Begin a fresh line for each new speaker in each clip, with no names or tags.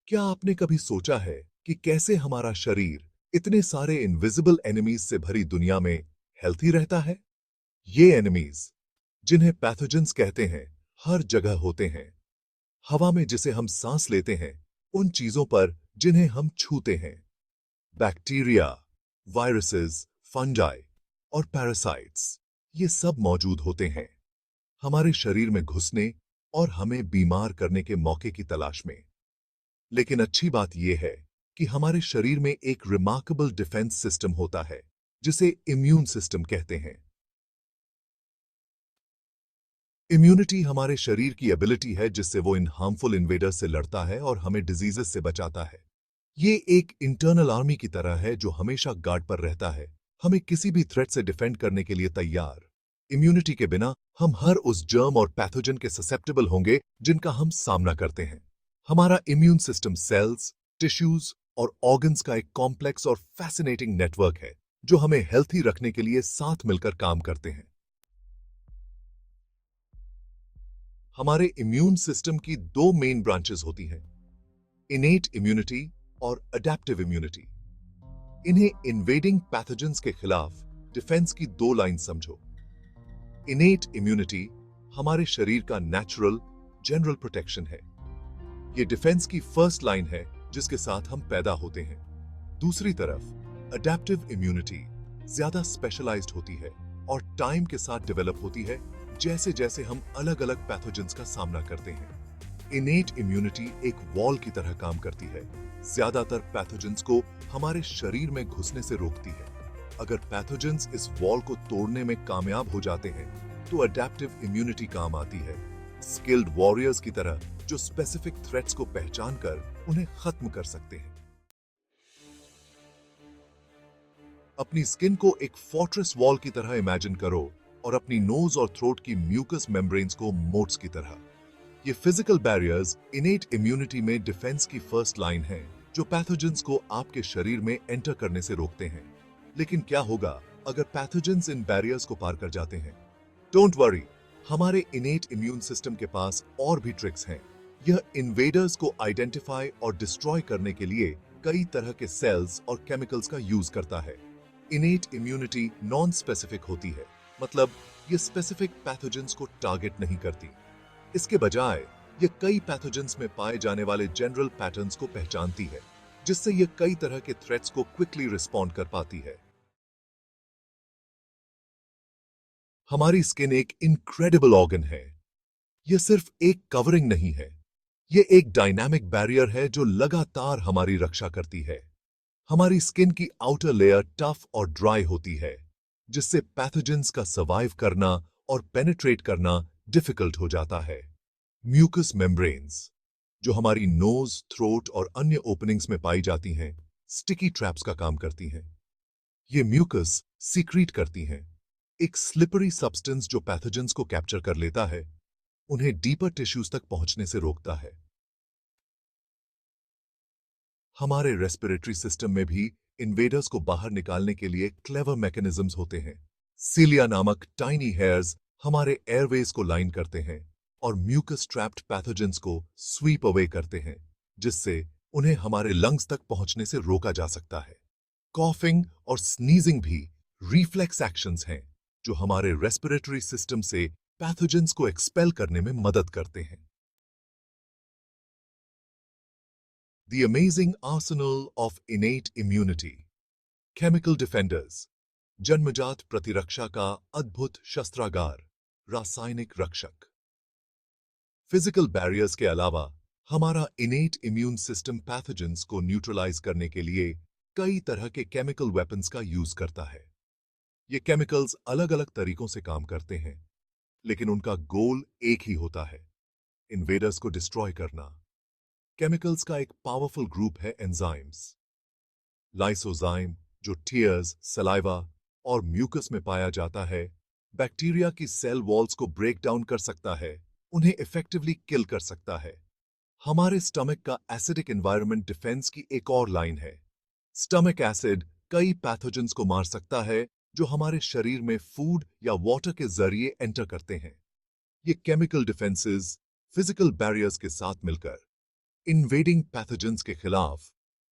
क्या आपने कभी सोचा है कि कैसे हमारा शरीर इतने सारे इनविजिबल एनिमीज से भरी दुनिया में हेल्थी रहता है? ये एनिमीज, जिन्हें पैथोजेंस कहते हैं, हर जगह होते हैं। हवा में जिसे हम सांस लेते हैं, उन चीजों पर जिन्हें हम छूते हैं। बैक्टीरिया, वायरसेस, फंजाई और पैरासाइट्स, ये सब मौजूद होते हैं हमारे शरीर में घुसने और हमें बीमार करने के मौके की तलाश में। लेकिन अच्छी बात यह है कि हमारे शरीर में एक रिमार्केबल डिफेंस सिस्टम होता है, जिसे इम्यून सिस्टम कहते हैं। इम्यूनिटी हमारे शरीर की एबिलिटी है जिससे वो इन हार्मफुल इन्वेडर्स से लड़ता है और हमें डिजीजेस से बचाता है। ये एक इंटरनल आर्मी की तरह है जो हमेशा गार्ड पर रहता है, हमें किसी भी थ्रेट से डिफेंड करने के लिए तैयार। इम्यूनिटी के बिना हम हर उस जर्म और पैथोजन के ससेप्टेबल होंगे जिनका हम सामना करते हैं। हमारा इम्यून सिस्टम सेल्स, टिश्यूज और ऑर्गन्स का एक कॉम्प्लेक्स और फैसिनेटिंग नेटवर्क है जो हमें हेल्थी रखने के लिए साथ मिलकर काम करते हैं। हमारे इम्यून सिस्टम की दो मेन ब्रांचेस होती हैं, इनेट इम्यूनिटी और अडेप्टिव इम्यूनिटी। इन्हें इन्वेडिंग पैथोजेंस के खिलाफ डिफेंस की दो लाइन समझो। इनेट इम्यूनिटी हमारे शरीर का नेचुरल जनरल प्रोटेक्शन है। ये डिफेंस की फर्स्ट लाइन है जिसके साथ हम पैदा होते हैं। दूसरी तरफ अडेप्टिव इम्यूनिटी ज्यादा स्पेशलाइज्ड होती है और टाइम के साथ डेवलप होती है जैसे जैसे हम अलग अलग पैथोजेंस का सामना करते हैं। इनेट इम्यूनिटी एक वॉल की तरह काम करती है, ज्यादातर पैथोजेंस को हमारे शरीर में घुसने से रोकती है। अगर पैथोजेंस इस वॉल को तोड़ने में कामयाब हो जाते हैं तो अडेप्टिव इम्यूनिटी काम आती है, स्किल्ड वॉरियर्स की तरह जो स्पेसिफिक थ्रेट्स को पहचान कर उन्हें खत्म कर सकते हैं। अपनी स्किन को एक फोर्ट्रेस वॉल की तरह इमेजिन करो और अपनी नोज और थ्रोट की म्यूकस मेम्ब्रेन्स को मोट्स की तरह। ये फिजिकल बैरियर्स इनेट इम्यूनिटी में डिफेंस की फर्स्ट लाइन है जो पैथोजेंस को आपके शरीर में एंटर करने से रोकते हैं। लेकिन क्या होगा अगर पैथोजेंस इन बैरियर्स को पार कर जाते हैं? डोंट वरी, हमारे इनेट इम्यून सिस्टम के पास और भी ट्रिक्स हैं। यह इन्वेडर्स को आइडेंटिफाई और डिस्ट्रॉय करने के लिए कई तरह के सेल्स और केमिकल्स का यूज करता है। इनेट इम्यूनिटी नॉन स्पेसिफिक होती है, मतलब ये स्पेसिफिक पैथोजेंस को टारगेट नहीं करती। इसके बजाय ये कई पैथोजेंस में पाए जाने वाले जनरल पैटर्न्स को पहचानती है, जिससे ये कई तरह के थ्रेट्स को क्विकली रिस्पॉन्ड कर पाती है। हमारी स्किन एक इनक्रेडिबल ऑर्गन है। यह सिर्फ एक कवरिंग नहीं है, यह एक डायनामिक बैरियर है जो लगातार हमारी रक्षा करती है। हमारी स्किन की आउटर लेयर टफ और ड्राई होती है, जिससे पैथोजेंस का सर्वाइव करना और पेनिट्रेट करना डिफिकल्ट हो जाता है। म्यूकस मेम्ब्रेन्स, जो हमारी नोज, थ्रोट और अन्य ओपनिंग्स में पाई जाती हैं, स्टिकी ट्रैप्स का काम करती हैं। ये म्यूकस सीक्रीट करती हैं एक स्लिपरी सब्सटेंस जो पैथोजेंस को कैप्चर कर लेता है, उन्हें डीपर टिश्यूज तक पहुंचने से रोकता है। हमारे रेस्पिरेटरी सिस्टम में भी इन्वेडर्स को बाहर निकालने के लिए क्लेवर मैकेनिज्म्स होते हैं। सीलिया नामक टाइनी हेयर्स हमारे एयरवेज को लाइन करते हैं और म्यूकस ट्रैप्ड पैथोजेंस को स्वीप अवे करते हैं, जिससे उन्हें हमारे लंग्स तक पहुंचने से रोका जा सकता है। कॉफिंग और स्नीजिंग भी रिफ्लेक्स एक्शंस हैं जो हमारे रेस्पिरेटरी सिस्टम से पैथोजेंस को एक्सपेल करने में मदद करते हैं। The amazing arsenal of innate immunity. Chemical defenders. जन्मजात प्रतिरक्षा का अद्भुत शस्त्रागार, रासायनिक रक्षक। फिजिकल बैरियर्स के अलावा हमारा इनेट इम्यून सिस्टम पैथोजेंस को न्यूट्रलाइज करने के लिए कई तरह के केमिकल वेपन्स का यूज करता है। ये केमिकल्स अलग अलग तरीकों से काम करते हैं, लेकिन उनका गोल एक ही होता है, इन्वेडर्स को डिस्ट्रॉय करना। केमिकल्स का एक पावरफुल ग्रुप है एंजाइम्स। लाइसोजाइम, जो टीयर्स, सलाइवा और म्यूकस में पाया जाता है, बैक्टीरिया की सेल वॉल्स को ब्रेक डाउन कर सकता है, उन्हें इफेक्टिवली किल कर सकता है। हमारे स्टमक का एसिडिक एनवायरनमेंट डिफेंस की एक और लाइन है। स्टमक एसिड कई पैथोजेंस को मार सकता है जो हमारे शरीर में फूड या वाटर के जरिए एंटर करते हैं। ये केमिकल डिफेंसेस फिजिकल बैरियर्स के साथ मिलकर इन्वेडिंग पैथोजेंस के खिलाफ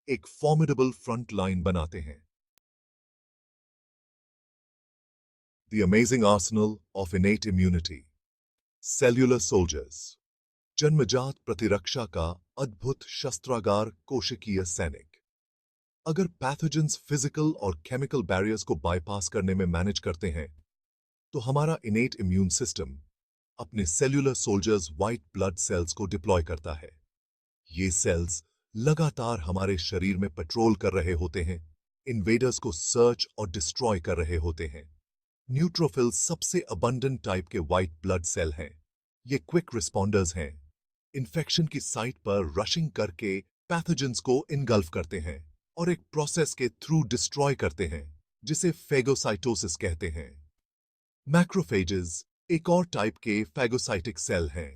एक फॉर्मिडेबल फ्रंट लाइन बनाते हैं। The amazing arsenal of innate immunity. Cellular soldiers. जन्मजात प्रतिरक्षा का अद्भुत शस्त्रागार कोशिकीय सैनिक। अगर पैथोजेंस फिजिकल और केमिकल बैरियर्स को बाईपास करने में मैनेज करते हैं, तो हमारा इनेट इम्यून सिस्टम अपने cellular soldiers white blood cells को डिप्लॉय करता है। ये सेल्स लगातार हमारे शरीर में पेट्रोल कर रहे होते हैं, इन्वेडर्स को सर्च और डिस्ट्रॉय कर रहे होते हैं। न्यूट्रोफिल सबसे अबंडेंट टाइप के व्हाइट ब्लड सेल हैं। ये क्विक रिस्पॉन्डर्स हैं। इन्फेक्शन की साइट पर रशिंग करके पैथोजेंस को इनगल्फ करते हैं और एक प्रोसेस के थ्रू डिस्ट्रॉय करते हैं, जिसे फेगोसाइटोसिस कहते हैं। मैक्रोफेजेस एक और टाइप के फैगोसाइटिक सेल हैं।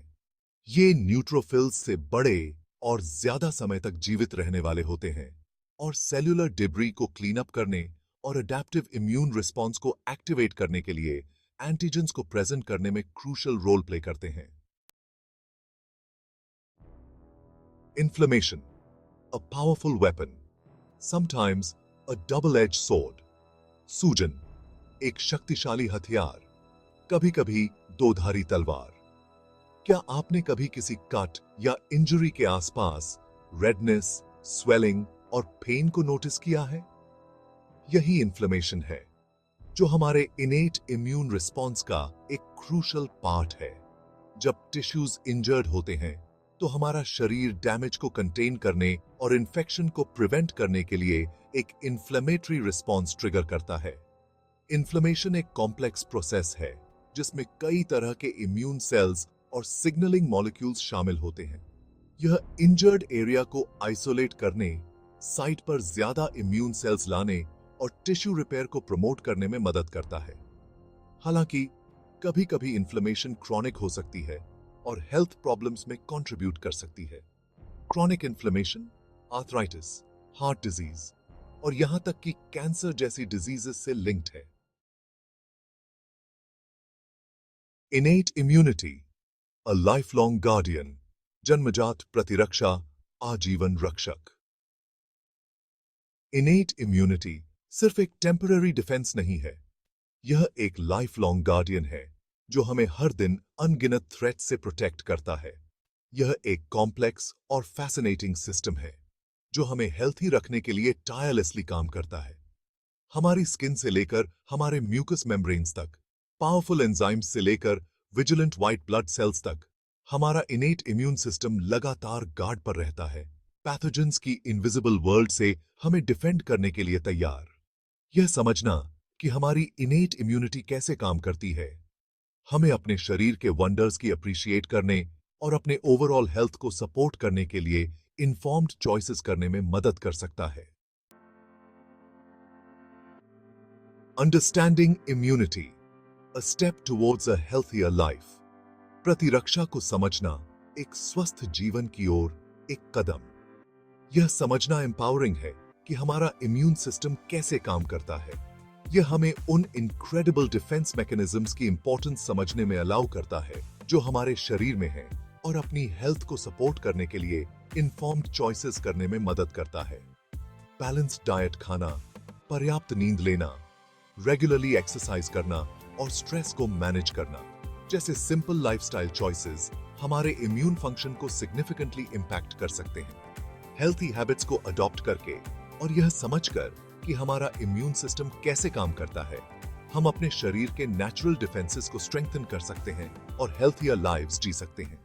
ये न्यूट्रोफिल्स से बड़े और ज्यादा समय तक जीवित रहने वाले होते हैं और सेल्यूलर डिब्री को क्लीन अप करने और अडैप्टिव इम्यून रिस्पॉन्स को एक्टिवेट करने के लिए एंटीजेंस को प्रेजेंट करने में क्रूशियल रोल प्ले करते हैं। Inflammation, a powerful weapon, sometimes a double edge sword. सूजन एक शक्तिशाली हथियार, कभी कभी दोधारी तलवार। क्या आपने कभी किसी कट या इंजरी के आसपास रेडनेस, स्वेलिंग और पेन को नोटिस किया है? यही इन्फ्लेमेशन है, जो हमारे इनेट इम्यून रिस्पॉन्स का एक क्रूशल पार्ट है। जब टिश्यूज इंजर्ड होते हैं, तो हमारा शरीर डैमेज को कंटेन करने और इन्फेक्शन को प्रिवेंट करने के लिए एक इन्फ्लेमेटरी रिस्पॉन्स ट्रिगर करता है। इन्फ्लेमेशन एक कॉम्प्लेक्स प्रोसेस है, जिसमें कई तरह के इम्यून सेल्स और सिग्नलिंग मॉलिक्यूल्स शामिल होते हैं। यह इंजर्ड एरिया को आइसोलेट करने, साइट पर ज्यादा इम्यून सेल्स लाने और टिश्यू रिपेयर को प्रमोट करने में मदद करता है। हालांकि कभी कभी इन्फ्लेमेशन क्रॉनिक हो सकती है और हेल्थ प्रॉब्लम्स में कंट्रीब्यूट कर सकती है। Chronic inflammation arthritis, heart disease और यहां तक कि कैंसर जैसी डिजीजेस से लिंक्ड है। Innate immunity, a life long guardian. जन्मजात प्रतिरक्षा, आजीवन रक्षक। इनेट इम्यूनिटी सिर्फ एक टेम्पररी डिफेंस नहीं है, यह एक लाइफ लॉन्ग गार्डियन है जो हमें हर दिन अनगिनत थ्रेट से प्रोटेक्ट करता है। यह एक कॉम्प्लेक्स और फैसिनेटिंग सिस्टम है जो हमें हेल्थी रखने के लिए टायरलेसली काम करता है। हमारी स्किन से लेकर हमारे म्यूकस मेम्ब्रेन्स तक, पावरफुल एंजाइम्स से लेकर विजिलेंट व्हाइट ब्लड सेल्स तक, हमारा इनेट इम्यून सिस्टम लगातार गार्ड पर रहता है, पैथोजेंस की इनविजिबल वर्ल्ड से हमें डिफेंड करने के लिए तैयार। यह समझना कि हमारी इनेट इम्यूनिटी कैसे काम करती है, हमें अपने शरीर के वंडर्स की अप्रिशिएट करने और अपने ओवरऑल हेल्थ को सपोर्ट करने के लिए इन्फॉर्म्ड चॉइसेस करने में मदद कर सकता है। Understanding immunity, a step towards a healthier life. प्रतिरक्षा को समझना एक स्वस्थ जीवन की ओर एक कदम। यह समझना एम्पावरिंग है कि हमारा इम्यून सिस्टम कैसे काम करता है। यह हमें उन इनक्रेडिबल डिफेंस मैकेनिज्म्स की इंपॉर्टेंस समझने में अलाउ करता है जो हमारे शरीर में हैं और अपनी हेल्थ को सपोर्ट करने के लिए इन्फॉर्म्ड चॉइसेस करने में मदद करता है। बैलेंस्ड डाइट खाना, पर्याप्त नींद लेना, रेगुलरली एक्सरसाइज करना और स्ट्रेस को मैनेज करना जैसे सिंपल लाइफस्टाइल चॉइसेस हमारे इम्यून फंक्शन को सिग्निफिकेंटली इंपैक्ट कर सकते हैं। हेल्थी हैबिट्स को अडॉप्ट करके और यह समझकर कि हमारा इम्यून सिस्टम कैसे काम करता है, हम अपने शरीर के नेचुरल डिफेंसेस को स्ट्रेंथन कर सकते हैं और हेल्थियर लाइव्स जी सकते हैं।